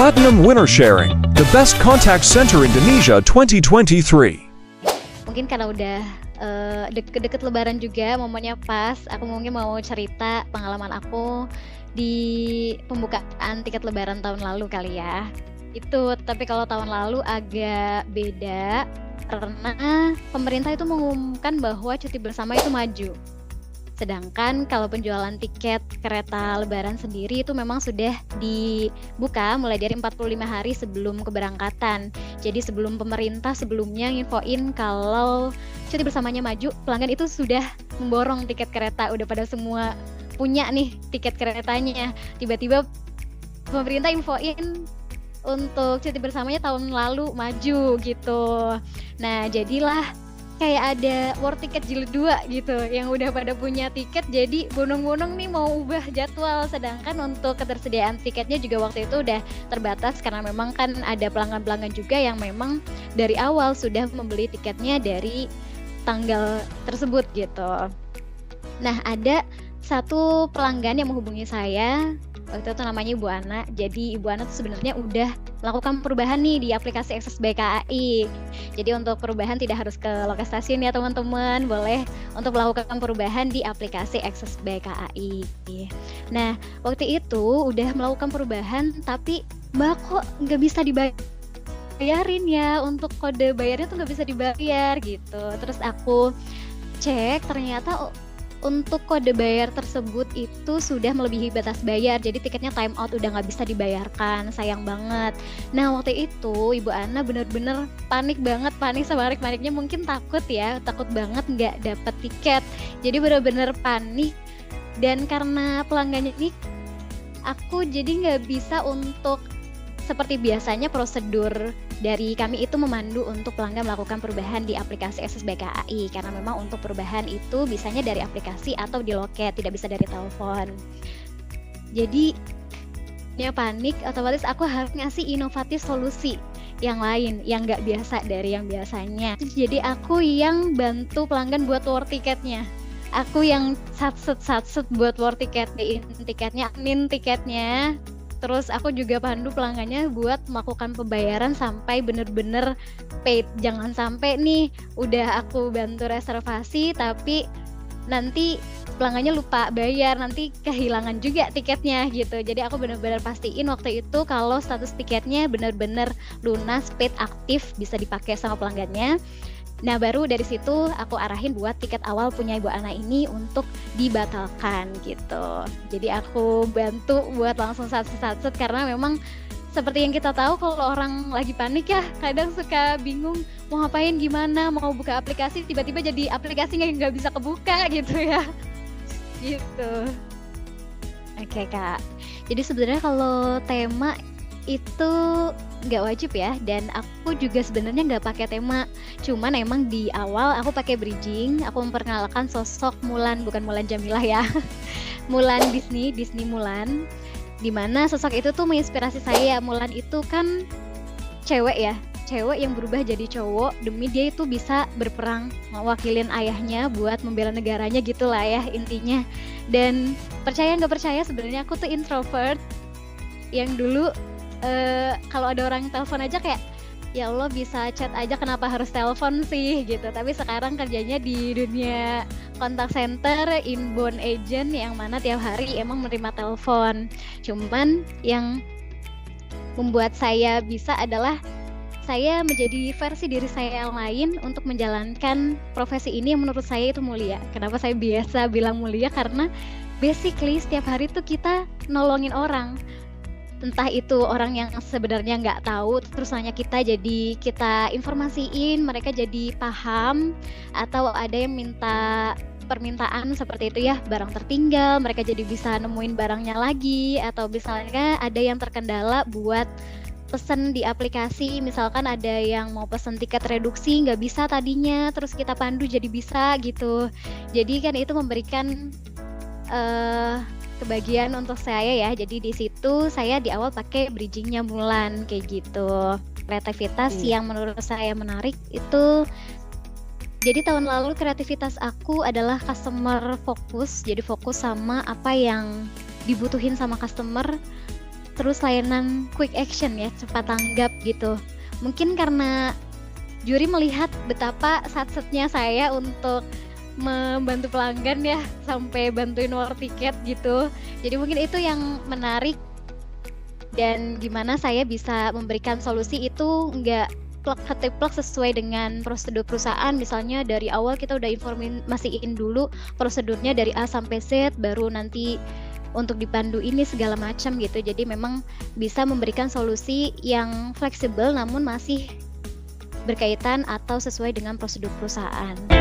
Platinum Winner Sharing, the best contact center Indonesia 2023. Mungkin karena udah deket-deket lebaran juga, momennya pas, aku mungkin mau cerita pengalaman aku di pembukaan tiket lebaran tahun lalu kali ya. Tapi kalau tahun lalu agak beda karena pemerintah itu mengumumkan bahwa cuti bersama itu maju. Sedangkan kalau penjualan tiket kereta lebaran sendiri itu memang sudah dibuka mulai dari 45 hari sebelum keberangkatan. Jadi sebelum pemerintah sebelumnya nginfoin kalau cuti bersamanya maju, pelanggan itu sudah memborong tiket kereta, udah pada semua punya nih tiket keretanya. Tiba-tiba pemerintah infoin untuk cuti bersamanya tahun lalu maju gitu. Nah, jadilah kayak ada war tiket jilid 2 gitu yang udah pada punya tiket, jadi gunung-gunung nih mau ubah jadwal. Sedangkan untuk ketersediaan tiketnya juga waktu itu udah terbatas karena memang kan ada pelanggan-pelanggan juga yang memang dari awal sudah membeli tiketnya dari tanggal tersebut gitu. Nah, ada satu pelanggan yang menghubungi saya waktu itu namanya Ibu Ana. Jadi Ibu Ana tuh sebenarnya udah melakukan perubahan nih di aplikasi Akses by KAI. Jadi untuk perubahan tidak harus ke lokasi stasiun ya teman-teman, boleh untuk melakukan perubahan di aplikasi Akses by KAI. Nah, waktu itu udah melakukan perubahan tapi Mbak kok nggak bisa dibayarin ya, untuk kode bayarnya tuh nggak bisa dibayar gitu. Terus aku cek ternyata untuk kode bayar tersebut itu sudah melebihi batas bayar, jadi tiketnya time out, udah nggak bisa dibayarkan, sayang banget. Nah, waktu itu Ibu Ana bener-bener panik banget, panik paniknya mungkin takut banget nggak dapet tiket, jadi bener-bener panik. Dan karena pelanggannya ini, aku jadi nggak bisa untuk seperti biasanya prosedur dari kami itu memandu untuk pelanggan melakukan perubahan di aplikasi Akses by KAI, karena memang untuk perubahan itu bisanya dari aplikasi atau di loket, tidak bisa dari telepon. Jadi dia panik, otomatis aku harus ngasih inovatif solusi yang lain yang nggak biasa dari yang biasanya. Jadi aku yang bantu pelanggan buat war tiketnya, aku yang satset buat war tiketnya, min tiketnya. Terus aku juga pandu pelanggannya buat melakukan pembayaran sampai bener-bener paid. Jangan sampai nih udah aku bantu reservasi tapi nanti pelanggannya lupa bayar, nanti kehilangan juga tiketnya gitu. Jadi aku bener-bener pastiin waktu itu kalau status tiketnya bener-bener lunas, paid, aktif, bisa dipakai sama pelanggannya. Nah, baru dari situ aku arahin buat tiket awal punya Ibu Ana ini untuk dibatalkan gitu. Jadi aku bantu buat langsung satset karena memang seperti yang kita tahu kalau orang lagi panik ya kadang suka bingung mau ngapain, gimana, mau buka aplikasi tiba-tiba jadi aplikasi nggak bisa kebuka gitu ya. Gitu. Oke Kak. Jadi sebenarnya kalau tema itu nggak wajib ya, dan aku juga sebenarnya nggak pakai tema, cuman emang di awal aku pakai bridging, aku memperkenalkan sosok Mulan, bukan Mulan Jamilah ya. Mulan Disney Mulan, dimana sosok itu tuh menginspirasi saya. Mulan itu kan cewek yang berubah jadi cowok demi dia itu bisa berperang mewakilin ayahnya buat membela negaranya gitulah ya intinya. Dan percaya nggak percaya sebenarnya aku tuh introvert yang dulu kalau ada orang telepon aja kayak ya Allah bisa chat aja, kenapa harus telepon sih gitu. Tapi sekarang kerjanya di dunia kontak center, inbound agent yang mana tiap hari emang menerima telepon. Cuman yang membuat saya bisa adalah saya menjadi versi diri saya yang lain untuk menjalankan profesi ini yang menurut saya itu mulia. Kenapa saya biasa bilang mulia? Karena basically setiap hari tuh kita nolongin orang. Entah itu orang yang sebenarnya nggak tahu terus nanya kita, jadi kita informasiin, mereka jadi paham. Atau ada yang minta permintaan seperti itu ya, barang tertinggal, mereka jadi bisa nemuin barangnya lagi. Atau misalnya ada yang terkendala buat pesen di aplikasi, misalkan ada yang mau pesen tiket reduksi nggak bisa tadinya, terus kita pandu jadi bisa gitu. Jadi kan itu memberikan kebahagiaan untuk saya ya. Jadi di situ saya di awal pakai bridgingnya Mulan kayak gitu. Kreativitas yang menurut saya menarik itu. Jadi tahun lalu kreativitas aku adalah customer fokus. Jadi fokus sama apa yang dibutuhin sama customer. terus layanan quick action ya, cepat tanggap gitu. Mungkin karena juri melihat betapa satsetnya saya untuk membantu pelanggan ya, sampai bantuin war tiket gitu. Jadi mungkin itu yang menarik, dan gimana saya bisa memberikan solusi itu nggak plek sesuai dengan prosedur perusahaan. Misalnya dari awal kita udah mastiin dulu prosedurnya dari A sampai Z, baru nanti untuk dipandu ini segala macam gitu. Jadi memang bisa memberikan solusi yang fleksibel namun masih berkaitan atau sesuai dengan prosedur perusahaan.